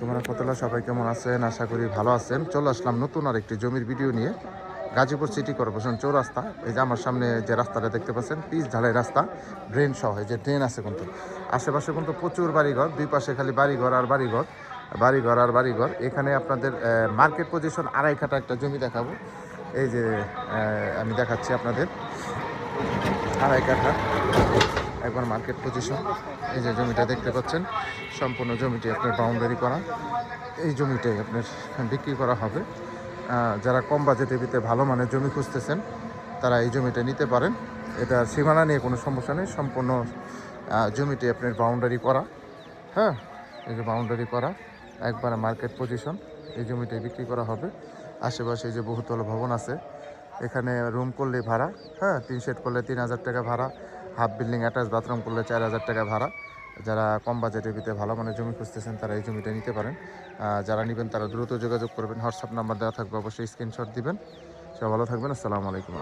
তোমরা কতলা সবাই কেমন আছেন? আশা করি ভালো আছেন। চলে আসলাম নতুন আর একটি জমির ভিডিও নিয়ে। গাজীপুর সিটি কর্পোরেশন চৌরাস্তা। এই যে আমার সামনে যে রাস্তাটা দেখতে পাচ্ছেন, পিচ ঢালাই রাস্তা, ড্রেন সহ। এই যে ড্রেন আছে কিন্তু আশেপাশে কিন্তু প্রচুর বাড়িঘর, দুই পাশে খালি বাড়িঘর আর বাড়িঘর, বাড়িঘর আর বাড়িঘর। এখানে আপনাদের মার্কেট পজিশন 2.5 কাঠা একটা জমি দেখাবো। এই যে আমি দেখাচ্ছি আপনাদের 2.5 কাঠা একবার মার্কেট পজিশন। এই যে জমিটা দেখতে পাচ্ছেন, সম্পূর্ণ জমিটি আপনার বাউন্ডারি করা। এই জমিটাই আপনার বিক্রি করা হবে। যারা কম বাজেটের ভিতরে ভালো মানের জমি খুঁজতেছেন তারা এই জমিটা নিতে পারেন। এটা সীমানা নিয়ে কোনো সমস্যা নেই, সম্পূর্ণ জমিটি আপনার বাউন্ডারি করা। হ্যাঁ, এই যে বাউন্ডারি করা একবার মার্কেট পজিশন। এই জমিটাই বিক্রি করা হবে। আশেপাশে যে বহুতল ভবন আছে, এখানে রুম করলে ভাড়া, হ্যাঁ 3 শেড করলে 3,000 টাকা ভাড়া, হাফ বিল্ডিং অ্যাটাচ বাথরুম করলে 4,000 টাকা ভাড়া। যারা কম বাজেটের ভিতরে ভালো মানের জমি খুঁজতেছেন তারা এই জমিটা নিতে পারেন। যারা নেবেন তারা দ্রুত যোগাযোগ করবেন। হোয়াটসঅ্যাপ নাম্বার দেওয়া থাকবে, অবশ্যই স্ক্রিনশট দিবেন। সবাই ভালো থাকবেন। আসসালামু আলাইকুম।